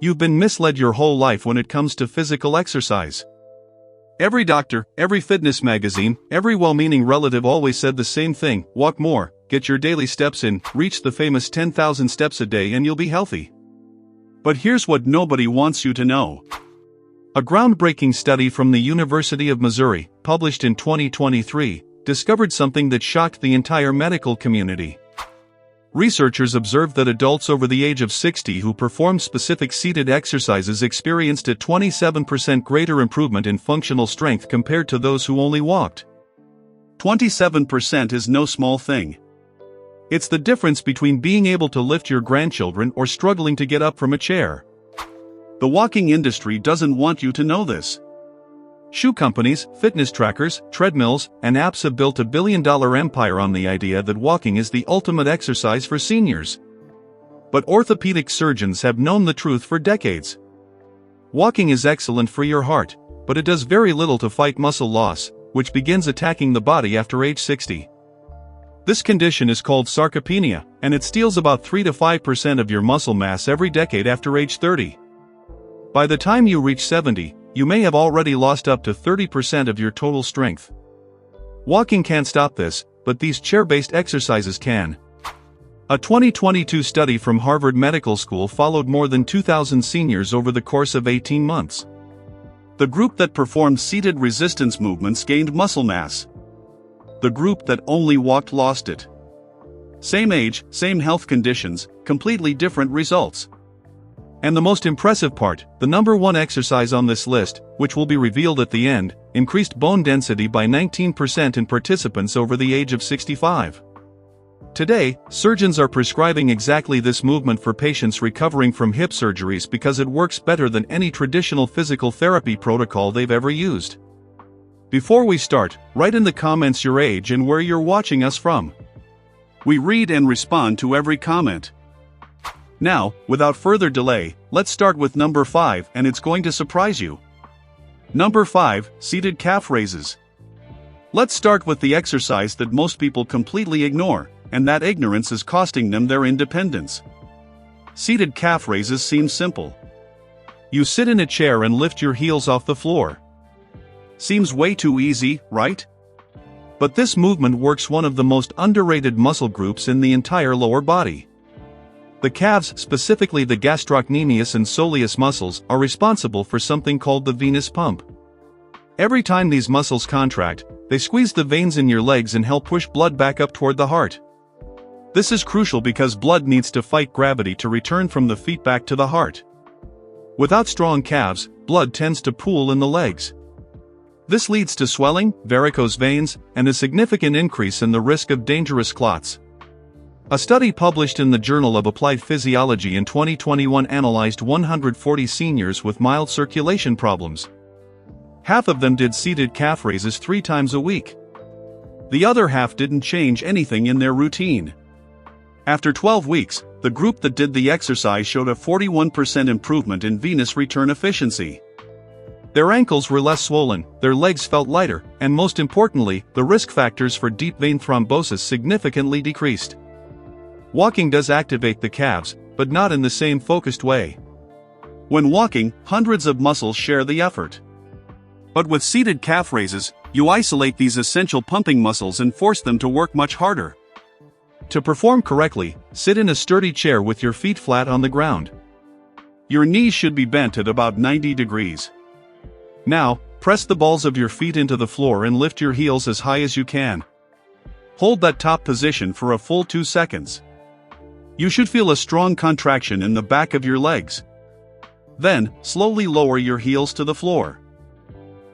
You've been misled your whole life when it comes to physical exercise. Every doctor, every fitness magazine, every well-meaning relative always said the same thing: walk more, get your daily steps in, reach the famous 10,000 steps a day and you'll be healthy. But here's what nobody wants you to know. A groundbreaking study from the University of Missouri, published in 2023, discovered something that shocked the entire medical community. Researchers observed that adults over the age of 60 who performed specific seated exercises experienced a 27% greater improvement in functional strength compared to those who only walked. 27% is no small thing. It's the difference between being able to lift your grandchildren or struggling to get up from a chair. The walking industry doesn't want you to know this. Shoe companies, fitness trackers, treadmills, and apps have built a billion-dollar empire on the idea that walking is the ultimate exercise for seniors. But orthopedic surgeons have known the truth for decades. Walking is excellent for your heart, but it does very little to fight muscle loss, which begins attacking the body after age 60. This condition is called sarcopenia, and it steals about 3 to 5% of your muscle mass every decade after age 30. By the time you reach 70, you may have already lost up to 30% of your total strength. Walking can't stop this, but these chair-based exercises can. A 2022 study from Harvard Medical School followed more than 2,000 seniors over the course of 18 months. The group that performed seated resistance movements gained muscle mass. The group that only walked lost it. Same age, same health conditions, completely different results. And the most impressive part, the number one exercise on this list, which will be revealed at the end, increased bone density by 19% in participants over the age of 65. Today, surgeons are prescribing exactly this movement for patients recovering from hip surgeries because it works better than any traditional physical therapy protocol they've ever used. Before we start, write in the comments your age and where you're watching us from. We read and respond to every comment. Now, without further delay, let's start with number 5, and it's going to surprise you. Number 5, seated calf raises. Let's start with the exercise that most people completely ignore, and that ignorance is costing them their independence. Seated calf raises seem simple. You sit in a chair and lift your heels off the floor. Seems way too easy, right? But this movement works one of the most underrated muscle groups in the entire lower body. The calves, specifically the gastrocnemius and soleus muscles, are responsible for something called the venous pump. Every time these muscles contract, they squeeze the veins in your legs and help push blood back up toward the heart. This is crucial because blood needs to fight gravity to return from the feet back to the heart. Without strong calves, blood tends to pool in the legs. This leads to swelling, varicose veins, and a significant increase in the risk of dangerous clots. A study published in the Journal of Applied Physiology in 2021 analyzed 140 seniors with mild circulation problems. Half of them did seated calf raises 3 times a week. The other half didn't change anything in their routine. After 12 weeks, the group that did the exercise showed a 41% improvement in venous return efficiency. Their ankles were less swollen, their legs felt lighter, and most importantly, the risk factors for deep vein thrombosis significantly decreased. Walking does activate the calves, but not in the same focused way. When walking, hundreds of muscles share the effort. But with seated calf raises, you isolate these essential pumping muscles and force them to work much harder. To perform correctly, sit in a sturdy chair with your feet flat on the ground. Your knees should be bent at about 90 degrees. Now, press the balls of your feet into the floor and lift your heels as high as you can. Hold that top position for a full 2 seconds. You should feel a strong contraction in the back of your legs. Then, slowly lower your heels to the floor.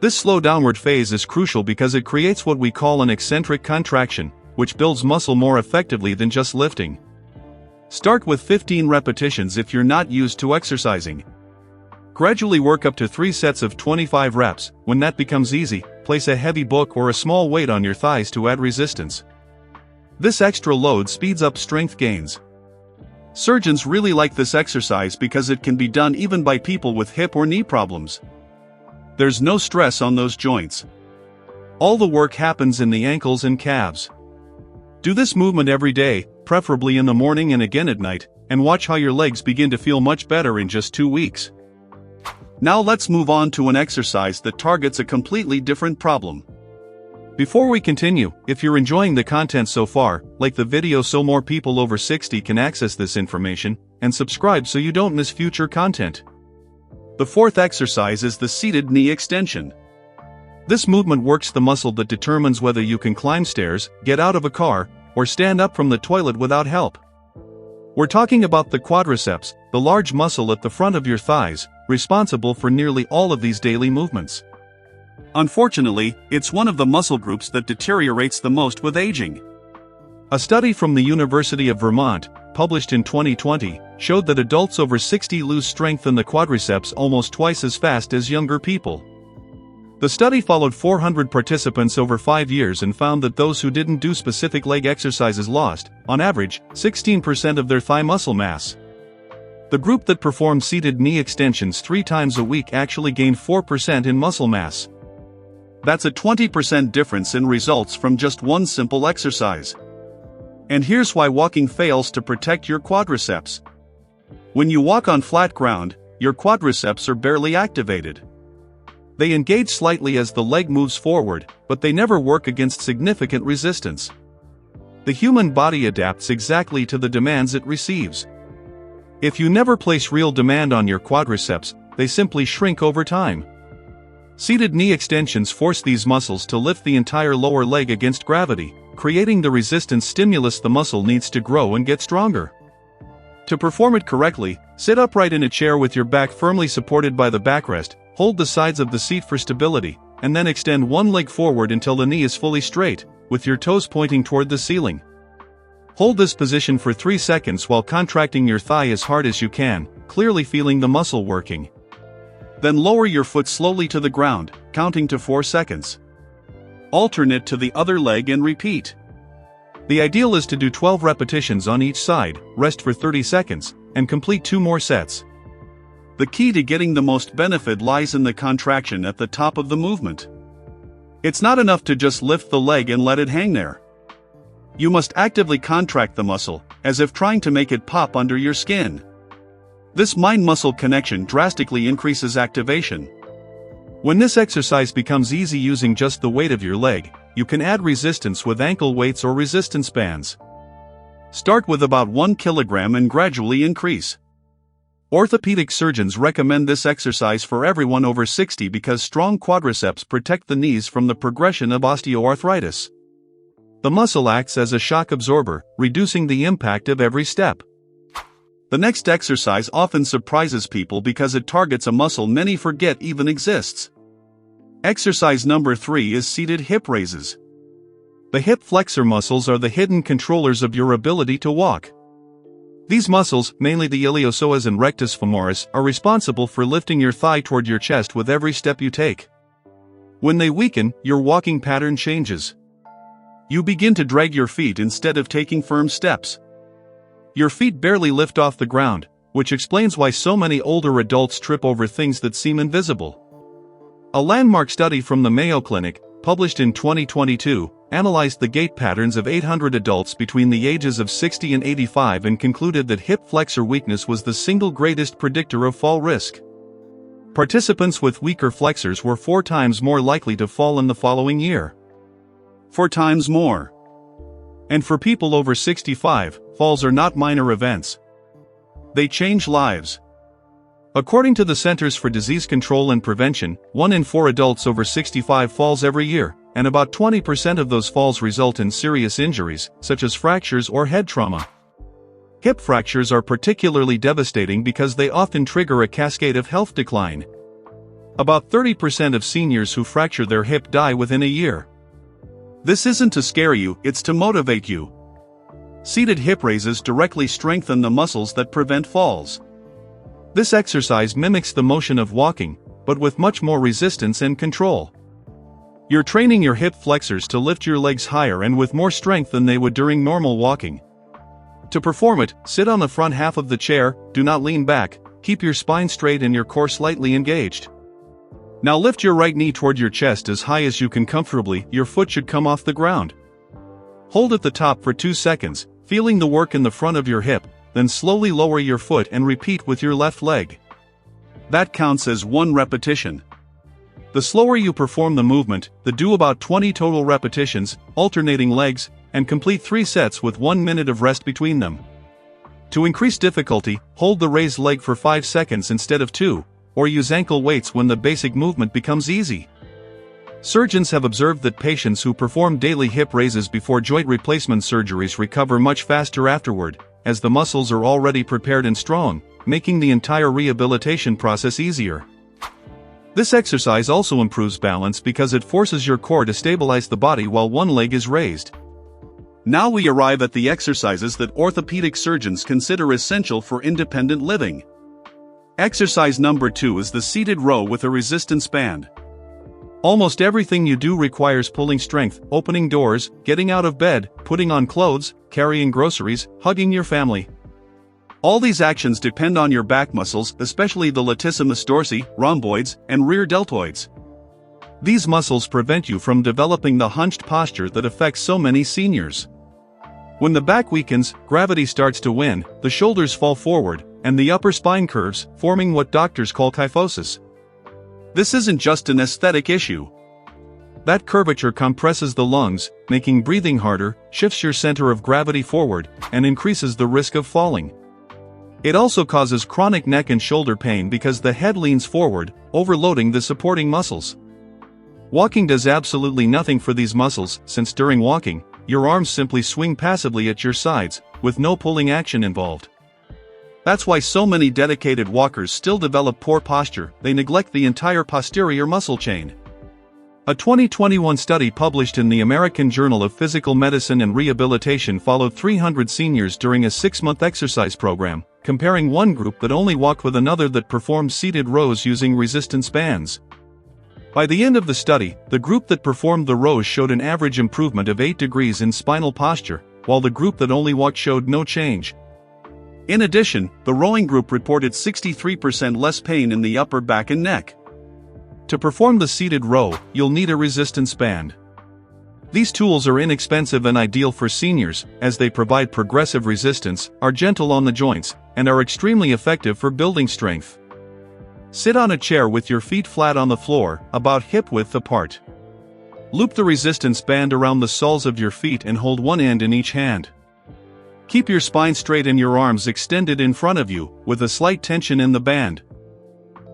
This slow downward phase is crucial because it creates what we call an eccentric contraction, which builds muscle more effectively than just lifting. Start with 15 repetitions if you're not used to exercising. Gradually work up to 3 sets of 25 reps. When that becomes easy, place a heavy book or a small weight on your thighs to add resistance. This extra load speeds up strength gains. Surgeons really like this exercise because it can be done even by people with hip or knee problems. There's no stress on those joints. All the work happens in the ankles and calves. Do this movement every day, preferably in the morning and again at night, and watch how your legs begin to feel much better in just 2 weeks. Now let's move on to an exercise that targets a completely different problem. Before we continue, if you're enjoying the content so far, like the video so more people over 60 can access this information, and subscribe so you don't miss future content. The fourth exercise is the seated knee extension. This movement works the muscle that determines whether you can climb stairs, get out of a car, or stand up from the toilet without help. We're talking about the quadriceps, the large muscle at the front of your thighs, responsible for nearly all of these daily movements. Unfortunately, it's one of the muscle groups that deteriorates the most with aging. A study from the University of Vermont, published in 2020, showed that adults over 60 lose strength in the quadriceps almost twice as fast as younger people. The study followed 400 participants over 5 years and found that those who didn't do specific leg exercises lost, on average, 16% of their thigh muscle mass. The group that performed seated knee extensions 3 times a week actually gained 4% in muscle mass. That's a 20% difference in results from just one simple exercise. And here's why walking fails to protect your quadriceps. When you walk on flat ground, your quadriceps are barely activated. They engage slightly as the leg moves forward, but they never work against significant resistance. The human body adapts exactly to the demands it receives. If you never place real demand on your quadriceps, they simply shrink over time. Seated knee extensions force these muscles to lift the entire lower leg against gravity, creating the resistance stimulus the muscle needs to grow and get stronger. To perform it correctly, sit upright in a chair with your back firmly supported by the backrest, hold the sides of the seat for stability, and then extend one leg forward until the knee is fully straight, with your toes pointing toward the ceiling. Hold this position for 3 seconds while contracting your thigh as hard as you can, clearly feeling the muscle working. Then lower your foot slowly to the ground, counting to 4 seconds. Alternate to the other leg and repeat. The ideal is to do 12 repetitions on each side, rest for 30 seconds, and complete 2 more sets. The key to getting the most benefit lies in the contraction at the top of the movement. It's not enough to just lift the leg and let it hang there. You must actively contract the muscle, as if trying to make it pop under your skin. This mind-muscle connection drastically increases activation. When this exercise becomes easy using just the weight of your leg, you can add resistance with ankle weights or resistance bands. Start with about 1 kilogram and gradually increase. Orthopedic surgeons recommend this exercise for everyone over 60 because strong quadriceps protect the knees from the progression of osteoarthritis. The muscle acts as a shock absorber, reducing the impact of every step. The next exercise often surprises people because it targets a muscle many forget even exists. Exercise number 3 is seated hip raises. The hip flexor muscles are the hidden controllers of your ability to walk. These muscles, mainly the iliopsoas and rectus femoris, are responsible for lifting your thigh toward your chest with every step you take. When they weaken, your walking pattern changes. You begin to drag your feet instead of taking firm steps. Your feet barely lift off the ground, which explains why so many older adults trip over things that seem invisible. A landmark study from the Mayo Clinic, published in 2022, analyzed the gait patterns of 800 adults between the ages of 60 and 85 and concluded that hip flexor weakness was the single greatest predictor of fall risk. Participants with weaker flexors were 4 times more likely to fall in the following year. 4 times more. And for people over 65, falls are not minor events. They change lives. According to the Centers for Disease Control and Prevention, 1 in 4 adults over 65 falls every year, and about 20% of those falls result in serious injuries, such as fractures or head trauma. Hip fractures are particularly devastating because they often trigger a cascade of health decline. About 30% of seniors who fracture their hip die within a year. This isn't to scare you, it's to motivate you. Seated hip raises directly strengthen the muscles that prevent falls. This exercise mimics the motion of walking, but with much more resistance and control. You're training your hip flexors to lift your legs higher and with more strength than they would during normal walking. To perform it, sit on the front half of the chair, do not lean back, keep your spine straight and your core slightly engaged. Now lift your right knee toward your chest as high as you can comfortably, your foot should come off the ground. Hold at the top for 2 seconds, feeling the work in the front of your hip, then slowly lower your foot and repeat with your left leg. That counts as 1 repetition. The slower you perform the movement, do about 20 total repetitions, alternating legs, and complete 3 sets with 1 minute of rest between them. To increase difficulty, hold the raised leg for 5 seconds instead of 2, or use ankle weights when the basic movement becomes easy. Surgeons have observed that patients who perform daily hip raises before joint replacement surgeries recover much faster afterward, as the muscles are already prepared and strong, making the entire rehabilitation process easier. This exercise also improves balance because it forces your core to stabilize the body while one leg is raised. Now we arrive at the exercises that orthopedic surgeons consider essential for independent living. Exercise number 2 is the seated row with a resistance band. Almost everything you do requires pulling strength, opening doors, getting out of bed, putting on clothes, carrying groceries, hugging your family. All these actions depend on your back muscles, especially the latissimus dorsi, rhomboids, and rear deltoids. These muscles prevent you from developing the hunched posture that affects so many seniors. When the back weakens, gravity starts to win, the shoulders fall forward, and the upper spine curves, forming what doctors call kyphosis. This isn't just an aesthetic issue. That curvature compresses the lungs, making breathing harder, shifts your center of gravity forward, and increases the risk of falling. It also causes chronic neck and shoulder pain because the head leans forward, overloading the supporting muscles. Walking does absolutely nothing for these muscles, since during walking, your arms simply swing passively at your sides, with no pulling action involved. That's why so many dedicated walkers still develop poor posture, they neglect the entire posterior muscle chain. A 2021 study published in the American Journal of Physical Medicine and Rehabilitation followed 300 seniors during a 6-month exercise program, comparing one group that only walked with another that performed seated rows using resistance bands. By the end of the study, the group that performed the rows showed an average improvement of 8 degrees in spinal posture, while the group that only walked showed no change. In addition, the rowing group reported 63% less pain in the upper back and neck. To perform the seated row, you'll need a resistance band. These tools are inexpensive and ideal for seniors, as they provide progressive resistance, are gentle on the joints, and are extremely effective for building strength. Sit on a chair with your feet flat on the floor, about hip-width apart. Loop the resistance band around the soles of your feet and hold one end in each hand. Keep your spine straight and your arms extended in front of you, with a slight tension in the band.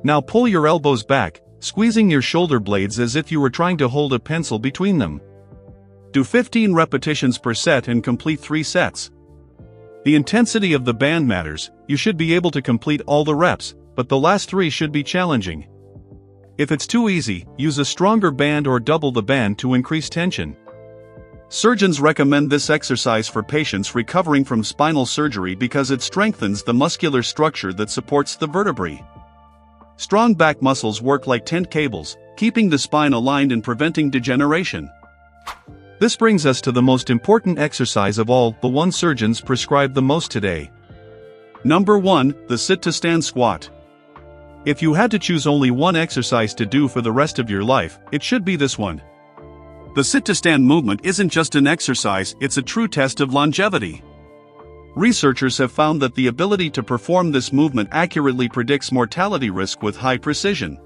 Now pull your elbows back, squeezing your shoulder blades as if you were trying to hold a pencil between them. Do 15 repetitions per set and complete 3 sets. The intensity of the band matters. You should be able to complete all the reps, but the last 3 should be challenging. If it's too easy, use a stronger band or double the band to increase tension. Surgeons recommend this exercise for patients recovering from spinal surgery because it strengthens the muscular structure that supports the vertebrae. Strong back muscles work like tent cables, keeping the spine aligned and preventing degeneration. This brings us to the most important exercise of all, the one surgeons prescribe the most today. Number 1, the sit-to-stand squat. If you had to choose only one exercise to do for the rest of your life, it should be this one. The sit-to-stand movement isn't just an exercise, it's a true test of longevity. Researchers have found that the ability to perform this movement accurately predicts mortality risk with high precision.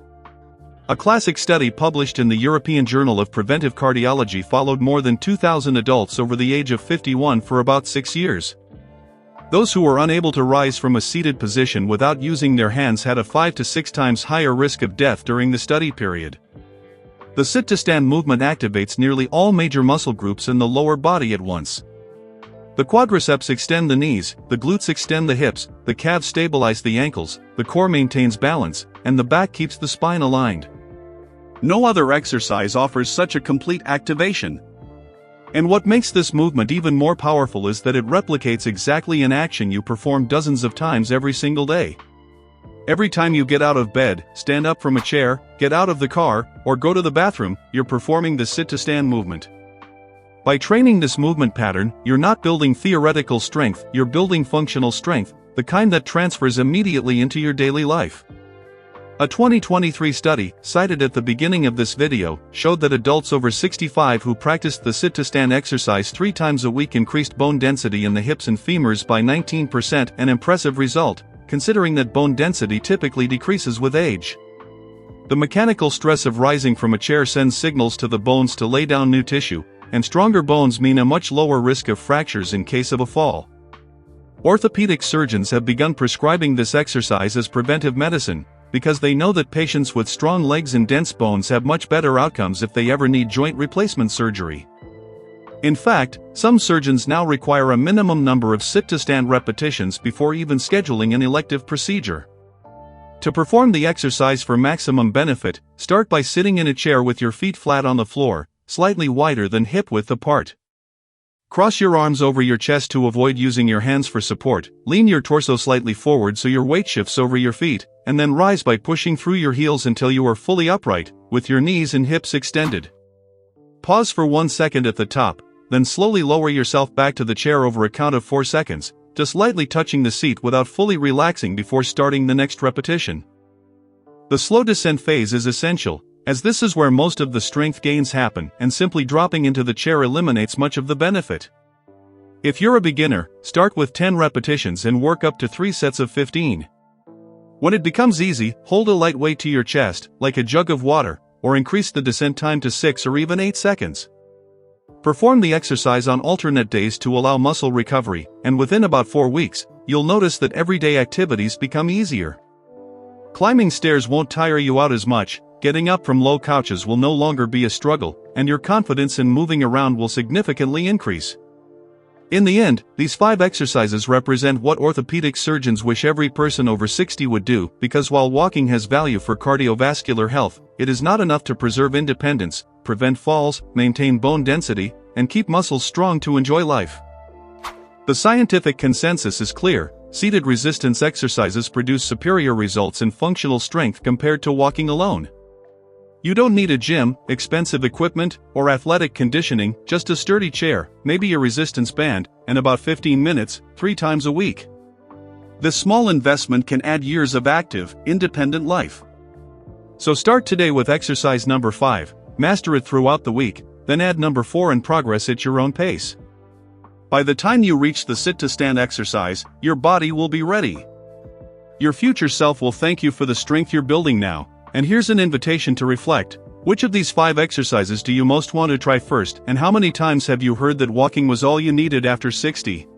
A classic study published in the European Journal of Preventive Cardiology followed more than 2,000 adults over the age of 51 for about 6 years. Those who were unable to rise from a seated position without using their hands had a 5 to 6 times higher risk of death during the study period. The sit-to-stand movement activates nearly all major muscle groups in the lower body at once. The quadriceps extend the knees, the glutes extend the hips, the calves stabilize the ankles, the core maintains balance, and the back keeps the spine aligned. No other exercise offers such a complete activation. And what makes this movement even more powerful is that it replicates exactly an action you perform dozens of times every single day. Every time you get out of bed, stand up from a chair, get out of the car, or go to the bathroom, you're performing the sit-to-stand movement. By training this movement pattern, you're not building theoretical strength, you're building functional strength, the kind that transfers immediately into your daily life. A 2023 study, cited at the beginning of this video, showed that adults over 65 who practiced the sit-to-stand exercise 3 times a week increased bone density in the hips and femurs by 19%, an impressive result, considering that bone density typically decreases with age. The mechanical stress of rising from a chair sends signals to the bones to lay down new tissue, and stronger bones mean a much lower risk of fractures in case of a fall. Orthopedic surgeons have begun prescribing this exercise as preventive medicine, because they know that patients with strong legs and dense bones have much better outcomes if they ever need joint replacement surgery. In fact, some surgeons now require a minimum number of sit-to-stand repetitions before even scheduling an elective procedure. To perform the exercise for maximum benefit, start by sitting in a chair with your feet flat on the floor, slightly wider than hip width apart. Cross your arms over your chest to avoid using your hands for support, lean your torso slightly forward so your weight shifts over your feet, and then rise by pushing through your heels until you are fully upright, with your knees and hips extended. Pause for 1 second at the top, then slowly lower yourself back to the chair over a count of 4 seconds, just lightly touching the seat without fully relaxing before starting the next repetition. The slow descent phase is essential, as this is where most of the strength gains happen, and simply dropping into the chair eliminates much of the benefit. If you're a beginner, start with 10 repetitions and work up to 3 sets of 15. When it becomes easy, hold a light weight to your chest, like a jug of water, or increase the descent time to 6 or even 8 seconds. Perform the exercise on alternate days to allow muscle recovery, and within about 4 weeks, you'll notice that everyday activities become easier. Climbing stairs won't tire you out as much, getting up from low couches will no longer be a struggle, and your confidence in moving around will significantly increase. In the end, these 5 exercises represent what orthopedic surgeons wish every person over 60 would do, because while walking has value for cardiovascular health, it is not enough to preserve independence, prevent falls, maintain bone density, and keep muscles strong to enjoy life. The scientific consensus is clear: seated resistance exercises produce superior results in functional strength compared to walking alone. You don't need a gym, expensive equipment, or athletic conditioning, just a sturdy chair, maybe a resistance band, and about 15 minutes, 3 times a week. This small investment can add years of active, independent life. So start today with exercise number 5, master it throughout the week, then add number 4 and progress at your own pace. By the time you reach the sit-to-stand exercise, your body will be ready. Your future self will thank you for the strength you're building now. And here's an invitation to reflect. Which of these 5 exercises do you most want to try first, and how many times have you heard that walking was all you needed after 60?